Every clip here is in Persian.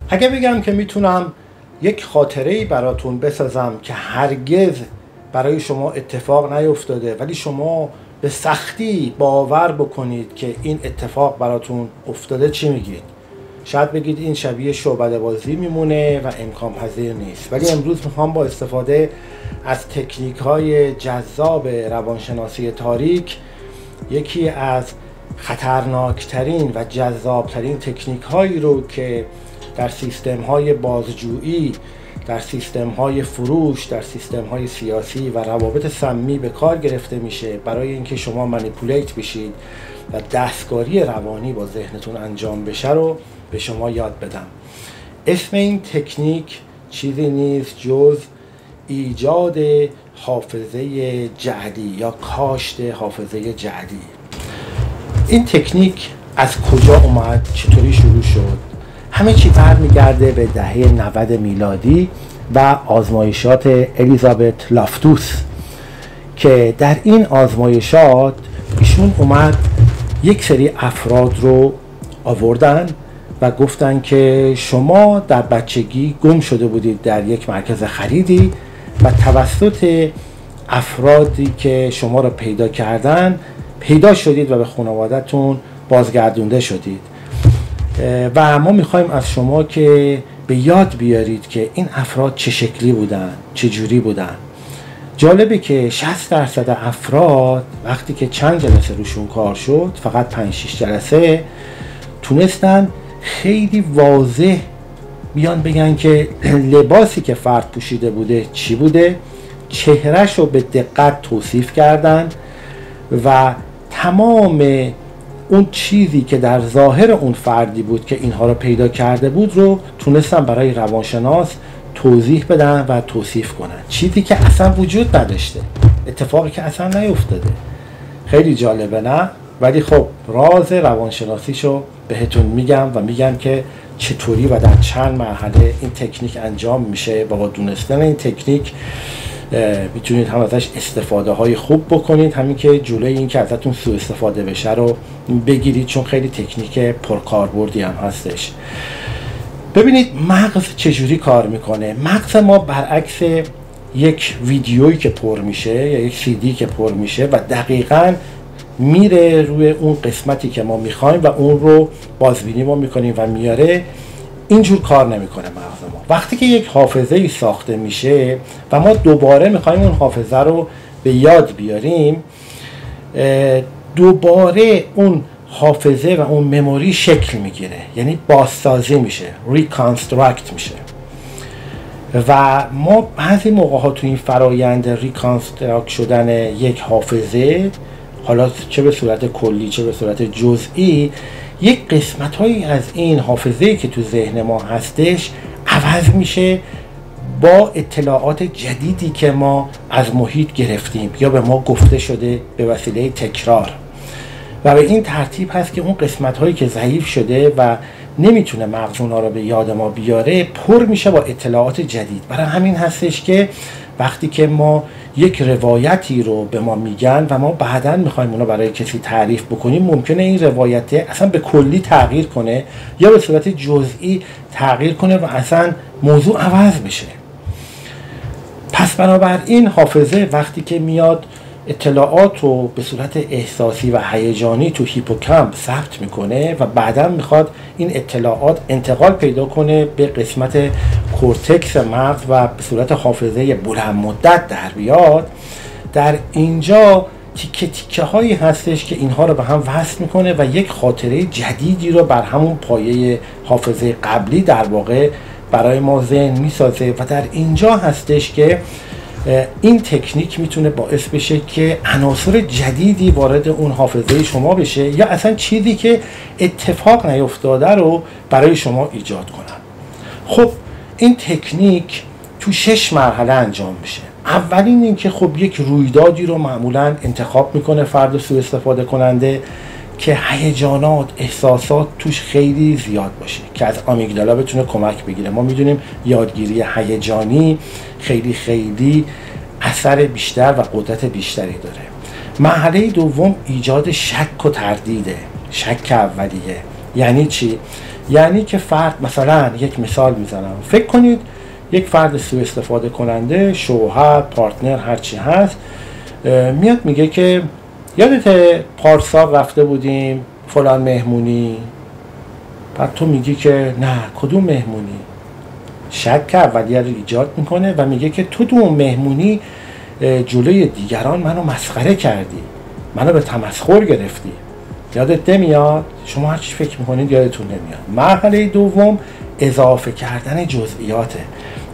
اگه بگم که میتونم یک خاطره‌ای براتون بسازم که هرگز برای شما اتفاق نیفتاده ولی شما به سختی باور بکنید که این اتفاق براتون افتاده، چی میگید؟ شاید بگید این شبیه شعبده بازی میمونه و امکان پذیر نیست، ولی امروز میخوام با استفاده از تکنیک های جذاب روانشناسی تاریک یکی از خطرناکترین و جذابترین تکنیک هایی رو که در سیستم های بازجویی، در سیستم های فروش، در سیستم های سیاسی و روابط سمی به کار گرفته میشه برای اینکه شما منیپولیت بشید و دستکاری روانی با ذهنتون انجام بشه رو به شما یاد بدم. اسم این تکنیک چیزی نیست جز ایجاد حافظه جعلی یا کاشت حافظه جعلی. این تکنیک از کجا اومد؟ چطوری شروع شد؟ همه چی برمیگرده به دهه 90 میلادی و آزمایشات الیزابت لافتوس که در این آزمایشات ایشون اومد یک سری افراد رو آوردن و گفتن که شما در بچگی گم شده بودید در یک مرکز خریدی و توسط افرادی که شما رو پیدا کردن پیدا شدید و به خانواده‌تون بازگردونده شدید و ما میخوایم از شما که به یاد بیارید که این افراد چه شکلی بودن، چه جوری بودن. جالبه که 60% افراد وقتی که چند جلسه روشون کار شد، فقط 5-6 جلسه، تونستن خیلی واضح بیان بگن که لباسی که فرد پوشیده بوده چی بوده، چهرهش رو به دقت توصیف کردن و تمام اون چیزی که در ظاهر اون فردی بود که اینها رو پیدا کرده بود رو تونستن برای روانشناس توضیح بدن و توصیف کنن، چیزی که اصلا وجود نداشته، اتفاقی که اصلا نیفتاده. خیلی جالبه نه؟ ولی خب راز روانشناسیشو بهتون میگم و میگم که چطوری و در چند مرحله این تکنیک انجام میشه. با دونستن این تکنیک میتونید هم ازش استفاده های خوب بکنید، همین که جلوی این که ازتون سوء استفاده بشه رو بگیرید، چون خیلی تکنیک پرکاربردی هم هستش. ببینید مغز چجوری کار میکنه. مغز ما برعکس یک ویدیویی که پر میشه یا یک CD که پر میشه و دقیقاً میره روی اون قسمتی که ما میخوایم و اون رو بازبینی ما میکنیم و میاره، اینجور کار نمیکنه مغز ما. وقتی که یک حافظه ای ساخته میشه و ما دوباره میخوایم اون حافظه رو به یاد بیاریم، دوباره اون حافظه و اون مموری شکل میگیره، یعنی بازسازی میشه، ریکانستراکت میشه. و ما بعضی موقع ها تو این فرایند ریکانستراکت شدن یک حافظه، حالا چه به صورت کلی چه به صورت جزئی، یک قسمت هایی از این حافظه‌ای که تو ذهن ما هستش عوض میشه با اطلاعات جدیدی که ما از محیط گرفتیم یا به ما گفته شده به وسیله تکرار. و به این ترتیب هست که اون قسمت هایی که ضعیف شده و نمیتونه مغز اونا رو به یاد ما بیاره پر میشه با اطلاعات جدید. برای همین هستش که وقتی که ما یک روایتی رو به ما میگن و ما بعداً میخوایم اونو برای کسی تعریف بکنیم، ممکنه این روایت اصلا به کلی تغییر کنه یا به صورت جزئی تغییر کنه و اصلا موضوع عوض بشه. پس بنابراین حافظه وقتی که میاد اطلاعات رو به صورت احساسی و هیجانی تو هیپوکامپ ثبت میکنه و بعداً میخواد این اطلاعات انتقال پیدا کنه به قسمت کورتکس مغز و به صورت حافظه بلند مدت در بیاد، در اینجا تیکه تیکه هایی هستش که اینها رو به هم وصل میکنه و یک خاطره جدیدی رو بر همون پایه حافظه قبلی در واقع برای ما ذهن میسازه. و در اینجا هستش که این تکنیک میتونه باعث بشه که عناصر جدیدی وارد اون حافظه شما بشه یا اصلا چیزی که اتفاق نیفتاده رو برای شما ایجاد کنن. خب این تکنیک تو 6 مرحله انجام میشه. اولین این که خب یک رویدادی رو معمولا انتخاب میکنه فرد سوء استفاده کننده که هیجانات، احساسات توش خیلی زیاد باشه که از آمیگدالا بتونه کمک بگیره. ما میدونیم یادگیری هیجانی خیلی خیلی اثر بیشتر و قدرت بیشتری داره. مرحله دوم ایجاد شک و تردیده. شک اولیه یعنی چی؟ یعنی که فرد، مثلا یک مثال میزنم، فکر کنید یک فرد سوء استفاده کننده، شوهر، پارتنر، هرچی هست، میاد میگه که یادت پارسال رفته بودیم فلان مهمونی؟ بعد تو میگی که نه، کدوم مهمونی؟ شک اولیه رو ایجاد میکنه و میگه که تو اون مهمونی جلوی دیگران منو مسخره کردی، منو به تمسخر گرفتی، یادت نمیاد؟ شما هر چی فکر میکنید یادتون نمیاد. مرحله دوم اضافه کردن جزئیاته.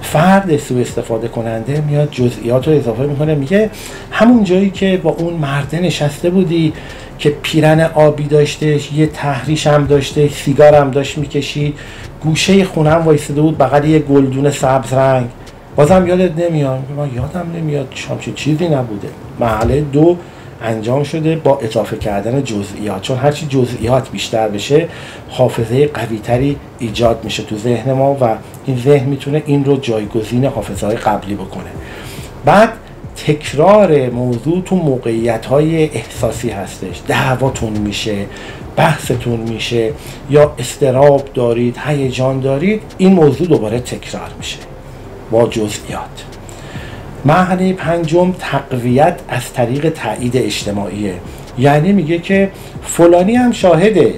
فرد سوء استفاده کننده میاد جزئیات رو اضافه میکنه، میگه همون جایی که با اون مرده نشسته بودی که پیرن آبی داشته، یه تحریش هم داشته، سیگار هم داشت میکشید، گوشه خونم وایساده بود بغل یه گلدون سبز رنگ، بازم یادت نمیاد؟ من یادم نمیاد، همچین چیزی نبوده. مرحله دو انجام شده با اضافه کردن جزئیات، چون هرچی جزئیات بیشتر بشه حافظه قوی‌تری ایجاد میشه تو ذهن ما و این ذهن میتونه این رو جایگزین حافظه‌های قبلی بکنه. بعد تکرار موضوع تو موقعیت‌های احساسی هستش، دعواتون میشه، بحثتون میشه، یا اضطراب دارید، هیجان دارید، این موضوع دوباره تکرار میشه با جزئیات. مرحله پنجم تقویت از طریق تایید اجتماعیه، یعنی میگه که فلانی هم شاهده،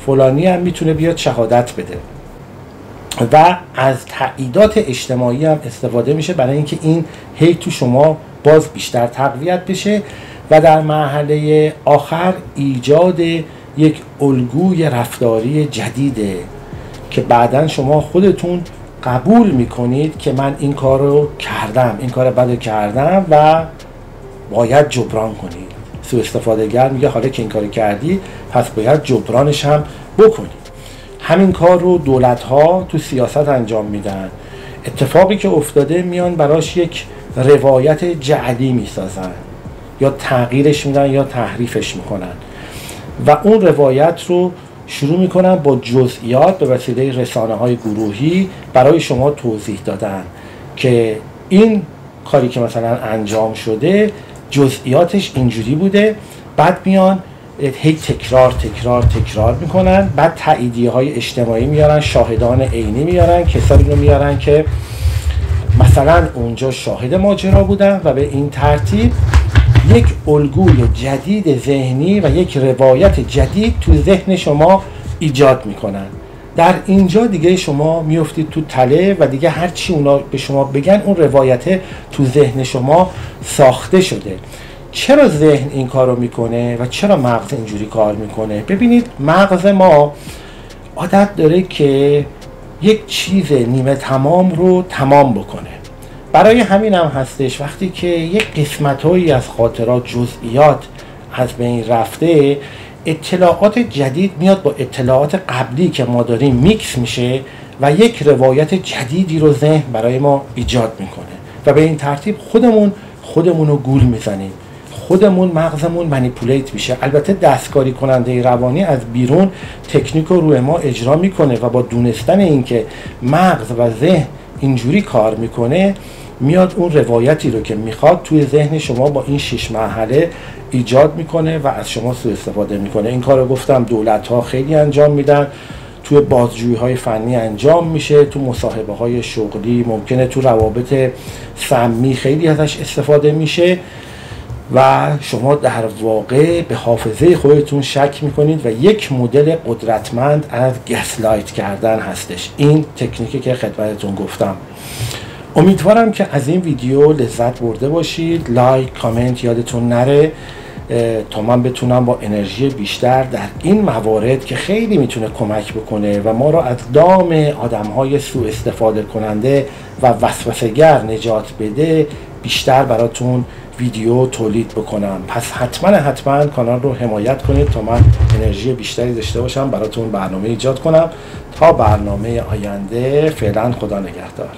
فلانی هم میتونه بیاد شهادت بده و از تاییدات اجتماعی هم استفاده میشه برای اینکه این هی تو شما باز بیشتر تقویت بشه. و در مرحله آخر ایجاد یک الگوی رفتاری جدیده که بعداً شما خودتون قبول میکنید که من این کار رو کردم، این کار بد کردم و باید جبران کنید. سوء استفاده‌گر میگه حالا که این کار کردی پس باید جبرانش هم بکنید. همین کار رو دولت‌ها تو سیاست انجام میدن. اتفاقی که افتاده میان براش یک روایت جعلی میسازن، یا تغییرش میدن یا تحریفش میکنن و اون روایت رو شروع میکنن با جزئیات به وسیله رسانه‌های گروهی برای شما توضیح دادن که این کاری که مثلا انجام شده جزئیاتش اینجوری بوده. بعد میان هی تکرار میکنن، بعد تاییدیه‌های اجتماعی میارن، شاهدان عینی میارن، کسایی رو میارن که مثلا اونجا شاهد ماجرا بودن و به این ترتیب یک الگوی جدید ذهنی و یک روایت جدید تو ذهن شما ایجاد میکنن. در اینجا دیگه شما میافتید تو تله و دیگه هر چی اونا به شما بگن اون روایت تو ذهن شما ساخته شده. چرا ذهن این کارو میکنه و چرا مغز اینجوری کار میکنه؟ ببینید مغز ما عادت داره که یک چیز نیمه تمام رو تمام بکنه. برای همین هم هستش وقتی که یک قسمت‌هایی از خاطرات، جزئیات از بین رفته، اطلاعات جدید میاد با اطلاعات قبلی که ما داریم میکس میشه و یک روایت جدیدی رو ذهن برای ما ایجاد میکنه و به این ترتیب خودمون رو گول میزنیم، خودمون مغزمون منیپولیت میشه. البته دستکاری کننده روانی از بیرون تکنیک رو روی ما اجرا میکنه و با دونستن اینکه مغز و ذهن اینجوری کار میکنه میاد اون روایتی رو که میخواد توی ذهن شما با این 6 مرحله ایجاد میکنه و از شما سوء استفاده میکنه. این کار رو گفتم دولت‌ها خیلی انجام میدن، توی بازجویی‌های فنی انجام میشه، تو مصاحبه‌های شغلی، ممکنه تو روابط سمی خیلی ازش استفاده میشه و شما در واقع به حافظه خودتون شک میکنید و یک مدل قدرتمند از گسلایت کردن هستش. این تکنیکی که خدمتتون گفتم. امیدوارم که از این ویدیو لذت برده باشید. لایک، کامنت یادتون نره تا من بتونم با انرژی بیشتر در این موارد که خیلی میتونه کمک بکنه و ما را از دام آدم‌های سوء استفاده کننده و وسوسه‌گر نجات بده بیشتر براتون ویدیو تولید بکنم. پس حتما کانال رو حمایت کنید تا من انرژی بیشتری داشته باشم براتون برنامه ایجاد کنم. تا برنامه آینده، فعلا خدا نگهدار.